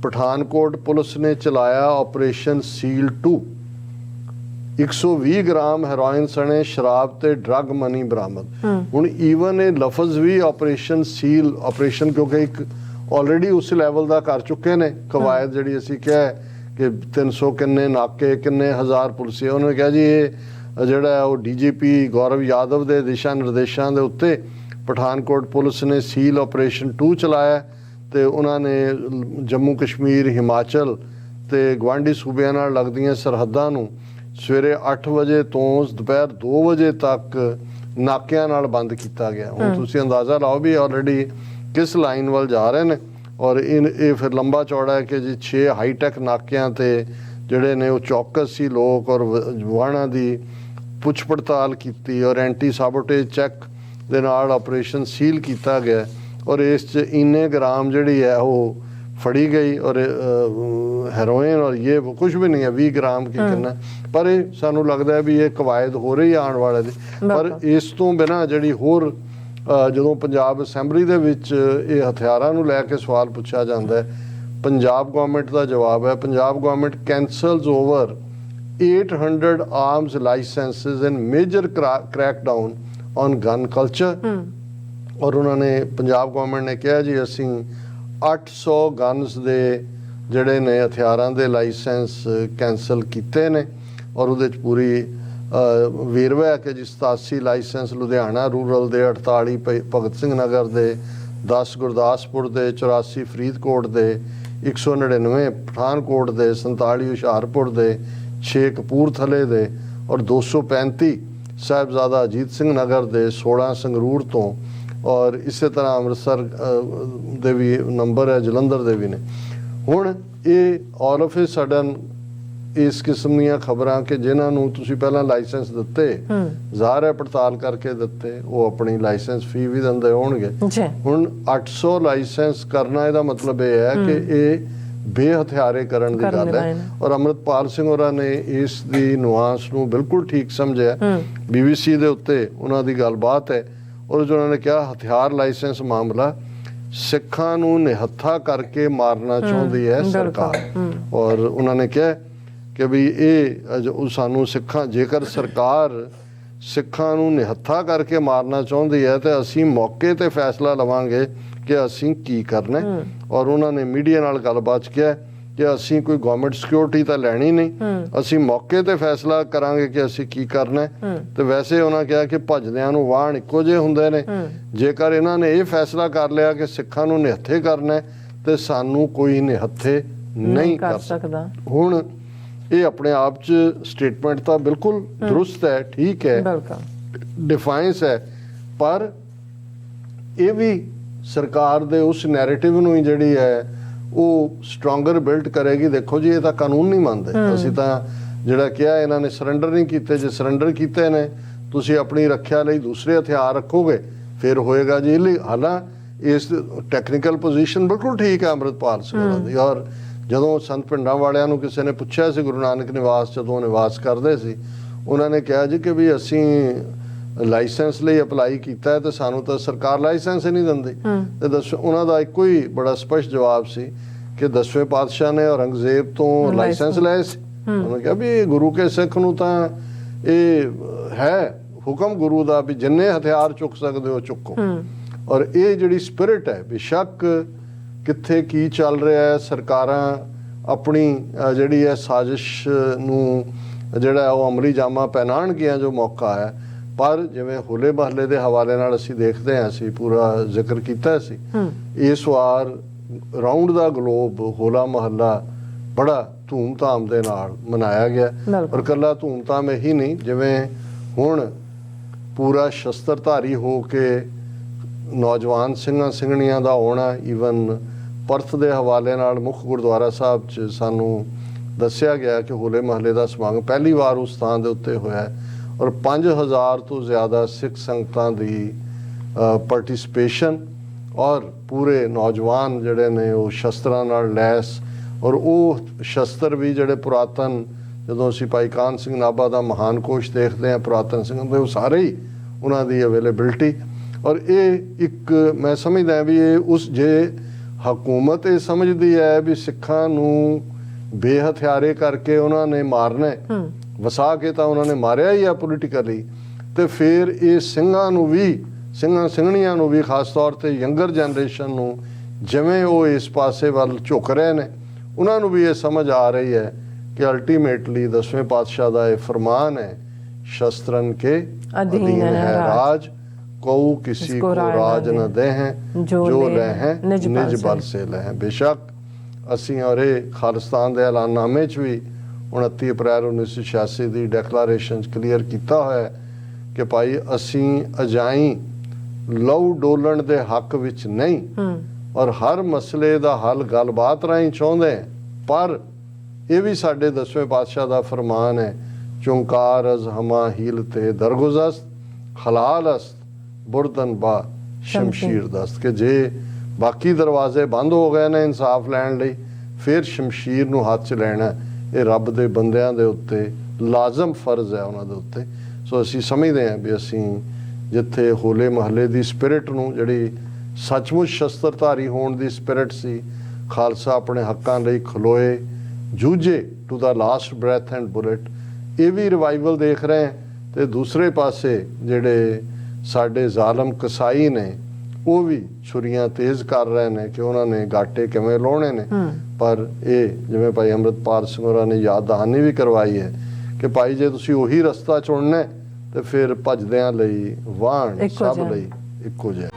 Pathankot police ने चलाया operation seal 2। 120 gram heroin सने शराब ते ड्रग मनी बरामद। हुण ईवन ये लफज भी ऑपरेशन सील ऑपरेशन क्योंकि एक ऑलरेडी उस लैवल का कर चुके ने कवायद जी असी कहा कि 300 किन्ने नाके किन्ने हज़ार पुलिस उन्होंने कहा जी ये जोड़ा वो DGP गौरव यादव के दिशा निर्देशों के उत्ते पठानकोट पुलिस ने सील ऑपरेशन 2 चलाया तो उन्होंने जम्मू कश्मीर हिमाचल तो गुआढ़ी सूबे नाल लगदियां सरहदां नूं सवेरे 8 वजे तो दोपहर 2 वजे तक नाकियां नाल बंद किया गया। हुण तुसीं अंदाज़ा लाओ भी ऑलरेडी किस लाइन वाल जा रहे हैं और ये फिर लंबा चौड़ा है कि जी 6 हाईटैक नाकियां ते जिहड़े ने वो चौकस सी लोग और वाहनां दी पुछ पड़ताल की और एंटी साबोटेज चैक दे नाल ऑपरेशन सील किया गया और इस इन्ने ग्राम जिहड़ी है वो फड़ी गई और हेरोइन और ये कुछ भी नहीं है 20 ग्राम की कितना पर सानू लगता है भी ये कवायद हो रही है आने वाले दी। पर इस तो बिना जिहड़ी होर ਜਦੋਂ पंजाब असैंबली ਦੇ ਵਿੱਚ ਇਹ ਹਥਿਆਰਾਂ ਨੂੰ ਲੈ ਕੇ ਸਵਾਲ ਪੁੱਛਿਆ ਜਾਂਦਾ ਹੈ पंजाब गवर्नमेंट ਦਾ ਜਵਾਬ ਹੈ Punjab government cancels over 800 arms licences and major crackdown on gun culture. और उन्होंने पंजाब गवर्नमेंट ने कहा जी असी 800 गन्स दे ਜਿਹੜੇ ਨੇ ਹਥਿਆਰਾਂ ਦੇ ਲਾਇਸੈਂਸ कैंसल ਕੀਤੇ ਨੇ और ਉਹਦੇ ਚ पूरी ਵੇਰਵਾ है कि जी 87 ਲਾਇਸੈਂਸ ਲੁਧਿਆਣਾ रूरल ਦੇ 48 ਭਗਤ ਸਿੰਘ ਨਗਰ ਦੇ 10 ਗੁਰਦਾਸਪੁਰ ਦੇ 84 ਫਰੀਦਕੋਟ ਦੇ 199 ਪਠਾਨਕੋਟ ਦੇ 47 ਹੁਸ਼ਿਆਰਪੁਰ ਦੇ 6 ਕਪੂਰਥਲੇ ਦੇ और 235 ਸਾਹਿਬਜ਼ਾਦਾ ਅਜੀਤ ਸਿੰਘ ਨਗਰ ਦੇ 16 ਸੰਗਰੂਰ ਤੋਂ और इस तरह अमृतसर ਦੇ ਵੀ ਨੰਬਰ ਹੈ ਜਲੰਧਰ ਦੇ ਵੀ ਨੇ। ਹੁਣ ਇਹ ਆਲ ਆਫ ਅ ਸਡਨ ਇਸ ਕਿਸਮ ਦੀਆਂ ਖਬਰਾਂ ਕਿ ਜਿਨ੍ਹਾਂ ਨੂੰ ਤੁਸੀਂ ਪਹਿਲਾਂ ਲਾਇਸੈਂਸ ਦਿੱਤੇ ਜ਼ਾਹਰ ਹੈ ਪੜਤਾਲ ਕਰਕੇ ਦਿੱਤੇ ਉਹ ਆਪਣੀ ਲਾਇਸੈਂਸ ਫੀ ਵੀ ਦਿੰਦੇ ਹੋਣਗੇ। ਹੁਣ 800 ਲਾਇਸੈਂਸ ਕਰਨਾ ਇਹਦਾ ਮਤਲਬ ਇਹ ਹੈ ਕਿ ਇਹ ਬੇਹਥਿਆਰੇ ਕਰਨ ਦੀ ਗੱਲ ਹੈ ਔਰ ਅੰਮ੍ਰਿਤਪਾਲ ਸਿੰਘ ਹੋਰਾਂ ਨੇ ਇਸ ਦੀ ਨੁਆਂਸ ਨੂੰ ਬਿਲਕੁਲ ਠੀਕ ਸਮਝਿਆ। BBC ਦੇ ਉੱਤੇ ਉਹਨਾਂ ਦੀ ਗੱਲਬਾਤ ਹੈ और जो उन्होंने कहा हथियार लाइसेंस मामला सिखा नूं निहत्था करके मारना चाहती है सरकार। और उन्होंने कहा कि भी ये सानू सिखा जेकर सरकार सिखा नूं निहत्था करके मारना चाहती है तो असी मौके ते फैसला लवांगे कि असी की करना। और उन्होंने मीडिया नाल गलबात किया कि असी कोई गवर्नमेंट सिक्योरिटी तो लैनी नहीं असी मौके ते फैसला करांगे कि असी की करना है। तो वैसे उन्होंने कहा कि भजदियां नूं वाहन इक्को जिहे हुंदे ने जेकर इन्हां ने ये फैसला कर लिया कि सिखां नूं निहत्थे करना है तो सानू कोई निहत्थे नहीं कर सकदा। हुण ये अपने आप च स्टेटमेंट तो बिल्कुल दुरुस्त है ठीक है डिफाइंस है पर ये भी सरकार दे उस नैरेटिव नूं ही जिहड़ी है वो स्ट्रोंगर बिल्ट करेगी। देखो जी ये तो कानून नहीं मानते असी तो जिहड़ा कहा इन्हां ने सरैंडर नहीं कीते जे सरैंडर कीते ने तुसी अपनी रक्षा लई दूसरे हथियार रखोगे फिर होएगा जी हालांकि इस टैक्नीकल पोजीशन बिल्कुल ठीक है अमृतपाल सिंह दी। और जदों संत पिंडां वालियां नूं किसी ने पुछया सी गुरु नानक निवास जदों निवास करदे सी उन्होंने कहा जी कि भी असी लाइसेंस ਲਈ ਅਪਲਾਈ ਕੀਤਾ ਤੇ ਸਾਨੂੰ ਤਾਂ ਸਰਕਾਰ ਲਾਇਸੈਂਸ ਹੀ ਨਹੀਂ ਦਿੰਦੀ। ਤੇ ਦੱਸੋ ਉਹਨਾਂ ਦਾ ਇੱਕੋ ਹੀ ਬੜਾ ਸਪਸ਼ਟ ਜਵਾਬ ਸੀ ਕਿ 10ਵੇਂ ਪਾਤਸ਼ਾਹ ਨੇ ਔਰੰਗਜ਼ੇਬ ਤੋਂ ਲਾਇਸੈਂਸ ਲਏ ਸੀ। ਉਹਨਾਂ ਕਿਹਾ ਵੀ ਗੁਰੂ ਕੇ ਸਿੱਖ ਨੂੰ ਤਾਂ ਇਹ ਹੈ ਹੁਕਮ ਗੁਰੂ ਦਾ ਵੀ ਜਿੰਨੇ ਹਥਿਆਰ ਚੁੱਕ ਸਕਦੇ ਹੋ ਚੁੱਕੋ। ਔਰ ਇਹ ਜਿਹੜੀ ਸਪਿਰਿਟ ਹੈ ਬੇਸ਼ੱਕ ਕਿੱਥੇ ਕੀ ਚੱਲ ਰਿਹਾ ਹੈ ਸਰਕਾਰਾਂ ਆਪਣੀ ਜਿਹੜੀ ਹੈ ਸਾਜ਼ਿਸ਼ ਨੂੰ ਜਿਹੜਾ ਉਹ ਅਮਲੀ ਜਾਮਾ ਪਹਿਨਾਉਣਗੀਆਂ ਜੋ ਮੌਕਾ ਹੈ। पर जिवें होले महल्ले के हवाले नाल असीं देखते हैं असीं पूरा जिक्र किया सी इस वार राउंड दा ग्लोब होला महल्ला बड़ा धूमधाम दे नाल मनाया गया। और कल्ला धूमधाम यही नहीं जिवें हुण पूरा शस्त्रधारी हो के नौजवान सिंघां सिंघणियां दा आउणा ईवन परथ दे हवाले नाल मुख गुरुद्वारा साहब च सानू दस्सिया गया कि होले महल्ले दा समागम पहली बार उस स्थान दे उत्ते होया और 5000 तो ज़्यादा सिख संगतां दी पार्टिसिपेशन और पूरे नौजवान जिहड़े ने वो शस्त्रां नाल लैस और वो शस्त्र भी जिहड़े पुरातन जदों असीं भाई कान सिंह नाभा दा महान कोश देखते हैं पुरातन सिंह दे वो सारे ही उन्हां दी अवेलेबिलिटी। और ये एक मैं समझदा भी ये उस जे ਹਕੂਮਤ ਇਹ ਸਮਝਦੀ ਹੈ ਵੀ ਸਿੱਖਾਂ ਨੂੰ ਬੇਹਥਿਆਰੇ ਕਰਕੇ ਉਹਨਾਂ ਨੇ ਮਾਰਨਾ ਹੈ, ਵਸਾ ਕੇ ਤਾਂ ਉਹਨਾਂ ਨੇ ਮਾਰਿਆ ਹੀ ਆ ਪੋਲੀਟੀਕਲੀ, ਤੇ ਫਿਰ ਇਹ ਸਿੰਘਾਂ ਨੂੰ ਵੀ, ਸਿੰਘਾਂ ਸਿੰਘਣੀਆਂ ਨੂੰ ਵੀ, ਖਾਸ ਤੌਰ ਤੇ ਯੰਗਰ ਜਨਰੇਸ਼ਨ ਨੂੰ, ਜਿਵੇਂ ਉਹ ਇਸ ਪਾਸੇ ਵੱਲ ਝੁਕ ਰਹੇ ਨੇ, ਉਹਨਾਂ ਨੂੰ ਵੀ ਇਹ ਸਮਝ ਆ ਰਹੀ ਹੈ ਕਿ ਅਲਟੀਮੇਟਲੀ 10ਵੇਂ ਪਾਤਸ਼ਾਹ ਦਾ ਇਹ ਫਰਮਾਨ ਹੈ, शस्त्रन के अधीन है राज, कऊ किसी को राज न दे हैं, जो रहें निज बल से लें। बेशक ਅਸੀਂ ਔਰ ਇਹ ਖਾਲਿਸਤਾਨ ਦੇ ਐਲਾਨਨਾਮੇ 'ਚ ਵੀ 29 ਅਪ੍ਰੈਲ 1986 ਦੀ ਡੈਕਲਾਰੇਸ਼ਨ 'ਚ ਕਲੀਅਰ ਕੀਤਾ ਹੋਇਆ ਕਿ ਭਾਈ ਅਸੀਂ ਅਜਾਈਂ ਲਹੂ ਡੋਲਣ ਦੇ ਹੱਕ ਵਿੱਚ ਨਹੀਂ, ਔਰ ਹਰ ਮਸਲੇ ਦਾ ਹੱਲ ਗੱਲਬਾਤ ਰਾਹੀਂ ਚਾਹੁੰਦੇ ਹਾਂ। ਪਰ ਇਹ ਵੀ ਸਾਡੇ 10ਵੇਂ ਪਾਤਸ਼ਾਹ ਦਾ ਫਰਮਾਨ ਹੈ, ਚੁੰਕਾਰ ਅਜ਼ ਹਮਾ ਹੀਲ ਤੇ ਦਰਗੁਜ਼ਸਤ, ਹਲਾਲਸਤ ਬੁਰਦਨ ਬਾ ਸ਼ਮਸ਼ੀਰ ਦਸਤ, ਕਿ ਜੇ ਬਾਕੀ ਦਰਵਾਜ਼ੇ ਬੰਦ ਹੋ ਗਏ ਨੇ ਇਨਸਾਫ ਲੈਣ ਲਈ, ਫਿਰ ਸ਼ਮਸ਼ੀਰ ਨੂੰ ਹੱਥ 'ਚ ਲੈਣਾ ਇਹ ਰੱਬ ਦੇ ਬੰਦਿਆਂ ਦੇ ਉੱਤੇ ਲਾਜ਼ਮ ਫਰਜ਼ ਹੈ, ਉਹਨਾਂ ਦੇ ਉੱਤੇ। ਸੋ ਅਸੀਂ ਸਮਝਦੇ ਹਾਂ ਵੀ ਅਸੀਂ ਜਿੱਥੇ ਹੋਲੇ ਮਹੱਲੇ ਦੀ ਸਪਿਰਿਟ ਨੂੰ, ਜਿਹੜੀ ਸੱਚਮੁੱਚ ਸ਼ਸਤਰਧਾਰੀ ਹੋਣ ਦੀ ਸਪਿਰਿਟ ਸੀ, ਖਾਲਸਾ ਆਪਣੇ ਹੱਕਾਂ ਲਈ ਖਲੋਏ, ਜੂਝੇ to the last breath and bullet, ਇਹ ਵੀ ਰਿਵਾਈਵਲ ਦੇਖ ਰਹੇ ਹਾਂ। ਤੇ ਦੂਸਰੇ ਪਾਸੇ ਜਿਹੜੇ ਸਾਡੇ ਜ਼ਾਲਮ ਕਸਾਈ ਨੇ, ਉਹ ਵੀ ਛੁਰੀਆਂ ਤੇਜ਼ ਕਰ ਰਹੇ ਨੇ ਕਿ ਉਹਨਾਂ ਨੇ ਗਾਟੇ ਕਿਵੇਂ ਲਾਉਣੇ ਨੇ। ਪਰ ਇਹ ਜਿਵੇਂ ਭਾਈ ਅੰਮ੍ਰਿਤਪਾਲ ਸਿੰਘ ਹੋਰਾਂ ਨੇ ਯਾਦ ਦਹਾਨੀ ਵੀ ਕਰਵਾਈ ਹੈ ਕਿ ਭਾਈ ਜੇ ਤੁਸੀਂ ਉਹੀ ਰਸਤਾ ਚੁਣਨਾ ਤੇ ਫਿਰ ਭੱਜਦਿਆਂ ਲਈ ਵਾਹਣ ਸਭ ਲਈ ਇੱਕੋ ਜਿਹਾ।